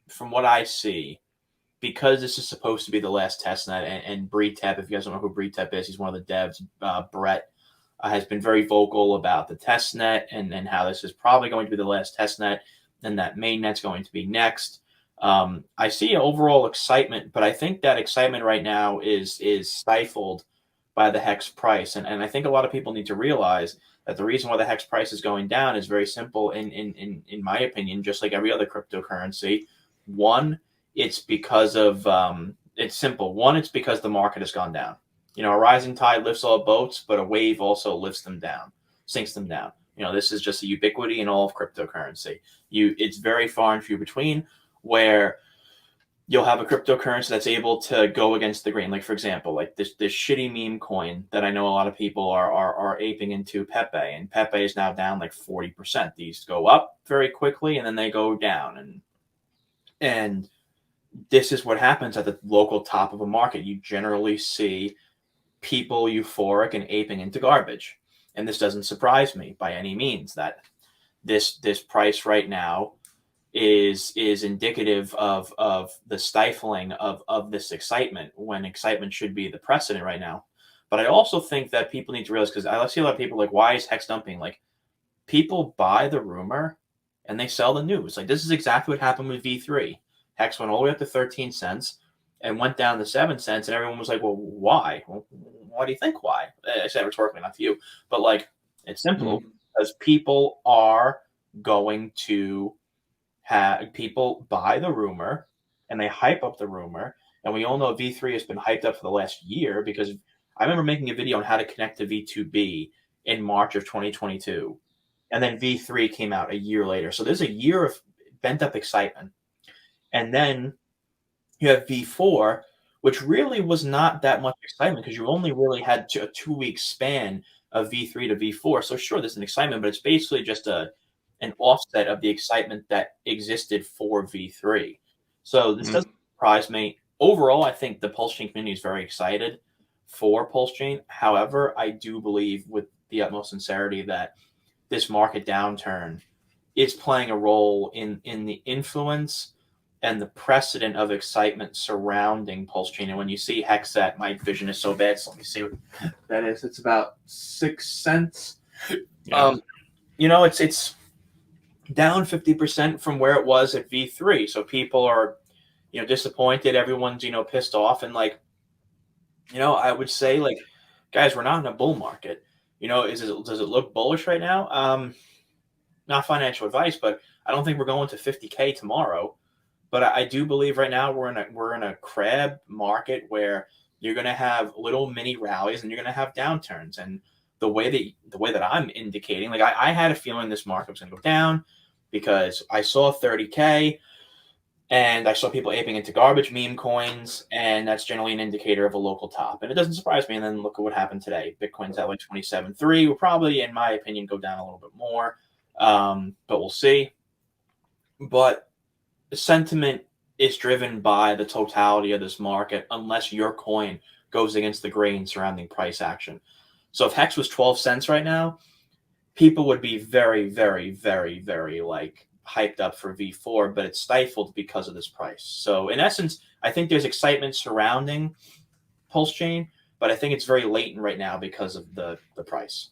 From what I see, because this is supposed to be the last testnet, and Breetep, if you guys don't know who Breetep is, he's one of the devs. Brett has been very vocal about the testnet and how this is probably going to be the last testnet, and that mainnet's going to be next. I see overall excitement, but I think that excitement right now is stifled by the HEX price, and I think a lot of people need to realize that the reason why the HEX price is going down is very simple. In my opinion, just like every other cryptocurrency, one, it's because of it's simple. One, it's because the market has gone down. A rising tide lifts all boats, but a wave also lifts them down, sinks them down. This is just a ubiquity in all of cryptocurrency. It's very far and few between where you'll have a cryptocurrency that's able to go against the grain. Like, for example, like this shitty meme coin that I know a lot of people are aping into, Pepe, and Pepe is now down like 40%. These go up very quickly and then they go down, and this is what happens at the local top of a market. You generally see people euphoric and aping into garbage, and this doesn't surprise me by any means. That this price right now is indicative of the stifling of this excitement, when excitement should be the precedent right now. But I also think that people need to realize, because I see a lot of people like, why is HEX dumping? Like, people buy the rumor and they sell the news. Like, this is exactly what happened with V3. HEX went all the way up to 13 cents and went down to 7 cents, and everyone was like, well, why? Well, why do you think why? I said rhetorically, not to you, but like, it's simple. Because people are going to people buy the rumor and they hype up the rumor. And we all know V3 has been hyped up for the last year, because I remember making a video on how to connect to V2B in March of 2022. And then V3 came out a year later. So there's a year of bent up excitement. And then you have V4, which really was not that much excitement, because you only really had a 2-week span of V3 to V4. So sure, there's an excitement, but it's basically just an offset of the excitement that existed for V3. So this doesn't surprise me. Overall, I think the PulseChain community is very excited for PulseChain. However, I do believe with the utmost sincerity that this market downturn is playing a role in the influence and the precedent of excitement surrounding PulseChain. And when you see HEX at, my vision is so bad, so let me see what that is. It's about 6 cents. Yeah. It's down 50% from where it was at V3. So people are, disappointed. Everyone's, pissed off. And like, I would say, like, guys, we're not in a bull market. Does it look bullish right now? Not financial advice, but I don't think we're going to 50K tomorrow. But I do believe right now we're in a crab market where you're going to have little mini rallies and you're going to have downturns. And the way that I'm indicating, like, I had a feeling this market was going to go down, because I saw 30K and I saw people aping into garbage meme coins, and that's generally an indicator of a local top. And it doesn't surprise me. And then look at what happened today. Bitcoin's at like 27.3. Will probably, in my opinion, go down a little bit more, but we'll see. But the sentiment is driven by the totality of this market, unless your coin goes against the grain surrounding price action. So if HEX was 12 cents right now, people would be very, very, very, very like hyped up for V4, but it's stifled because of this price. So in essence, I think there's excitement surrounding PulseChain, but I think it's very latent right now because of the price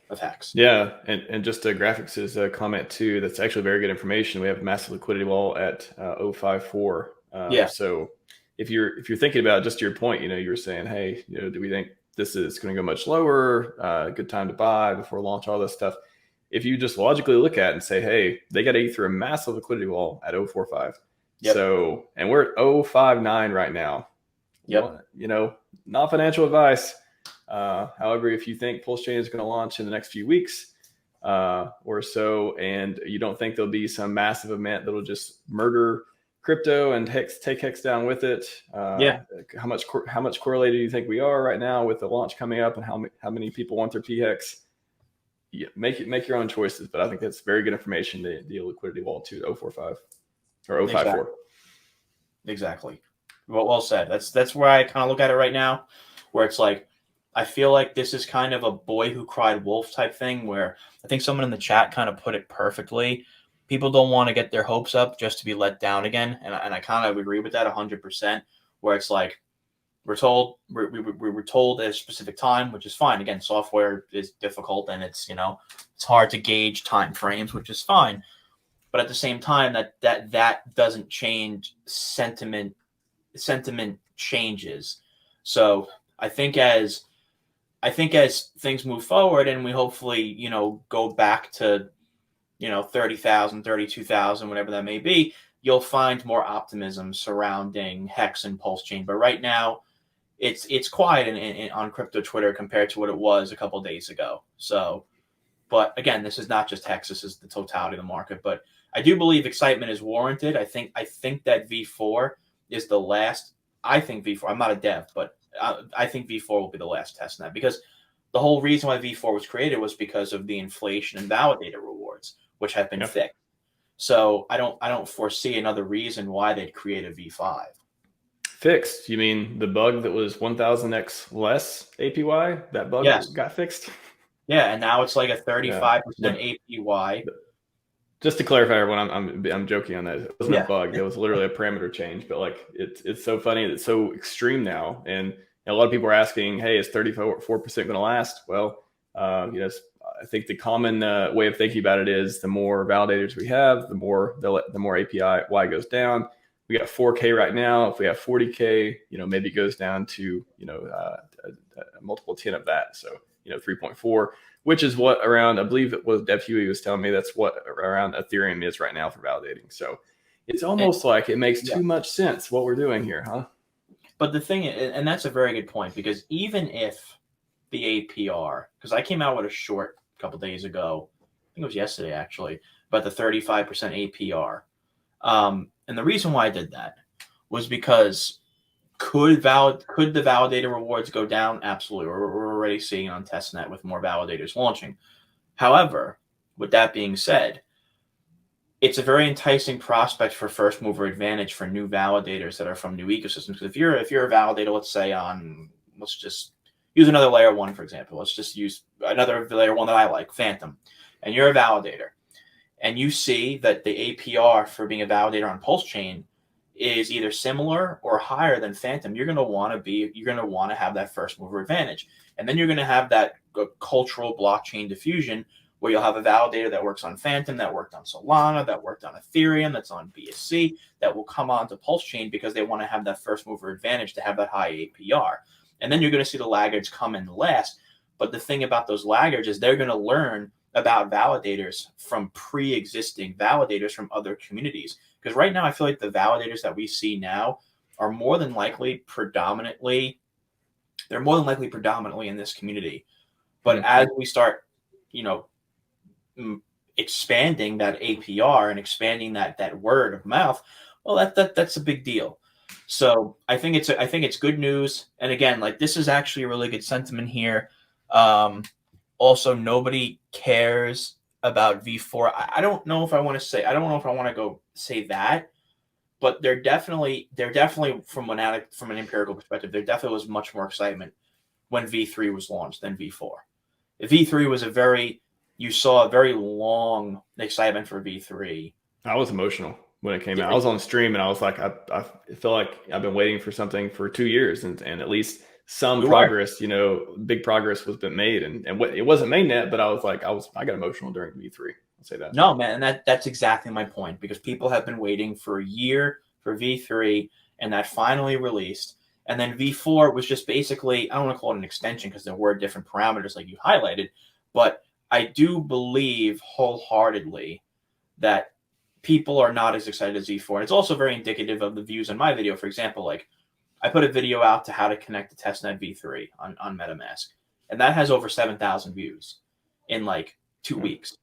of HEX. Yeah, and just graphics is a comment too. That's actually very good information. We have a massive liquidity wall at 0.54. Yeah. So if you're thinking about, just to your point, you were saying, hey, do we think this is going to go much lower? Good time to buy before launch, all this stuff. If you just logically look at it and say, hey, they got to eat through a massive liquidity wall at 0.45. Yep. So, and we're at 0.59 right now. Yep. Not financial advice. However, if you think PulseChain is going to launch in the next few weeks or so, and you don't think there'll be some massive event that'll just murder crypto and take HEX down with it, how much correlated do you think we are right now with the launch coming up, and how many people want their PHEX? Yeah, make your own choices, but I think that's very good information. The liquidity wall to 0.45 or 0.54. Exactly. Well said. That's where I kind of look at it right now, where it's like, I feel like this is kind of a boy who cried wolf type thing, where I think someone in the chat kind of put it perfectly. people don't want to get their hopes up just to be let down again. And I kind of agree with that 100%, where it's like, we're told at a specific time, which is fine. Again, software is difficult and it's hard to gauge time frames, which is fine. But at the same time, that doesn't change sentiment. Sentiment changes. So I think as things move forward and we hopefully go back to 30,000, 32,000, whatever that may be, you'll find more optimism surrounding HEX and PulseChain. But right now, it's quiet on crypto Twitter compared to what it was a couple of days ago. So, but again, this is not just HEX. This is the totality of the market. But I do believe excitement is warranted. I think that V4 is the last. I think V4. I'm not a dev, but I think V4 will be the last testnet, because the whole reason why V4 was created was because of the inflation and validator rewards, which have been fixed. So I don't foresee another reason why they'd create a V5. Fixed? You mean the bug that was 1,000x less APY? That bug got fixed? Yeah, and now it's like a 35% APY. Just to clarify, everyone, I'm joking on that. It wasn't a bug. It was literally a parameter change. But like, it's so funny. It's so extreme now, and a lot of people are asking, "Hey, is 34% going to last?" Well, I think the common way of thinking about it is the more validators we have, the more API Y goes down. We got 4K right now. If we have 40K, maybe it goes down to a multiple 10 of that. So 3.4, which is what around, I believe it was Dev Huey was telling me, that's what around Ethereum is right now for validating. So it's almost like it makes too much sense what we're doing here, huh? But the thing is, and that's a very good point, because even if the APR, because I came out with a short a couple days ago, I think it was yesterday actually, about the 35% APR. And the reason why I did that was because could the validator rewards go down? Absolutely. We're already seeing it on testnet with more validators launching. However, with that being said, it's a very enticing prospect for first mover advantage for new validators that are from new ecosystems. Because if you're a validator, let's just use another layer one, for example. Let's just use another layer one that I like, Phantom, and you're a validator, and you see that the APR for being a validator on PulseChain is either similar or higher than Phantom, you're going to want to have that first mover advantage. And then you're going to have that cultural blockchain diffusion where you'll have a validator that works on Phantom, that worked on Solana, that worked on Ethereum, that's on BSC, that will come onto PulseChain because they want to have that first mover advantage to have that high APR. And then you're going to see the laggards come in last. But the thing about those laggards is they're going to learn about validators from pre-existing validators from other communities. Because right now, I feel like the validators that we see now are more than likely predominantly in this community. But as we start, expanding that APR and expanding that word of mouth, well, that's a big deal. So I think it's good news. And again, like, this is actually a really good sentiment here. Also, nobody cares about V4. I don't know if I want to go say that, but they're definitely from an empirical perspective, there definitely was much more excitement when V3 was launched than V4. V3 was you saw a very long excitement for V3. I was emotional when it came out. I was on stream and I was like, I feel like I've been waiting for something for 2 years, and at least some progress, big progress was been made, and it wasn't mainnet, but I got emotional during V3. I'll say that. No, man, and that's exactly my point, because people have been waiting for a year for V3, and that finally released. And then V4 was just basically, I don't want to call it an extension because there were different parameters like you highlighted, but I do believe wholeheartedly that people are not as excited as V4. And it's also very indicative of the views on my video. For example, like, I put a video out to how to connect to testnet V3 on MetaMask, and that has over 7,000 views in like 2 weeks.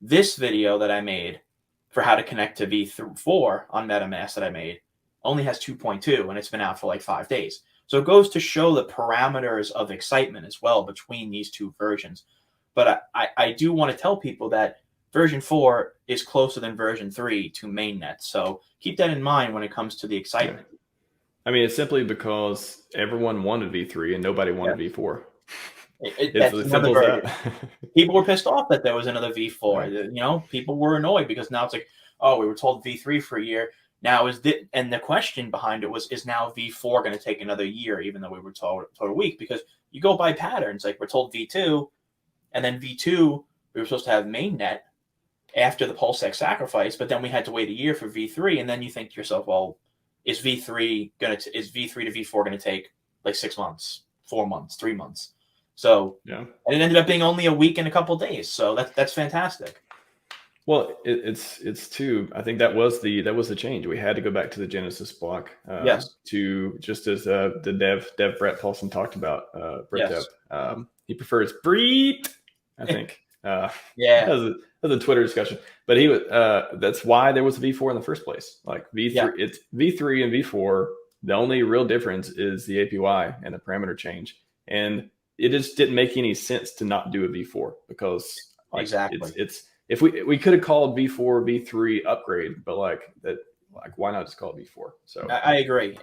This video that I made for how to connect to V4 on MetaMask that I made only has 2.2, and it's been out for like 5 days. So it goes to show the parameters of excitement as well between these two versions. But I do want to tell people that version 4 is closer than version 3 to mainnet. So keep that in mind when it comes to the excitement. I mean, it's simply because everyone wanted V3 and nobody wanted V4. It's as simple as that. People were pissed off that there was another V4. Right. You know, people were annoyed because now it's like, oh, we were told V3 for a year. Now and the question behind it was, is now V4 going to take another year, even though we were told a week? Because you go by patterns. Like we're told V2, and then V2, we were supposed to have mainnet after the PulseX sacrifice, but then we had to wait a year for V3, and then you think to yourself, well, is V3 to V4 going to take like 6 months, 4 months, 3 months? So yeah, and it ended up being only a week and a couple of days. So that's fantastic. Well, it's too. I think that was the change. We had to go back to the Genesis block. Yes. To just as the dev Brett Paulson talked about. Brett yes. He prefers Breed, I think. Yeah. That was a Twitter discussion, but he was. That's why there was a V4 in the first place. Like V3, yeah. It's V3 and V4. The only real difference is the APY and the parameter change, and it just didn't make any sense to not do a V4 because like, exactly it's if we could have called V4 V3 upgrade, but like why not just call it V4? So I agree.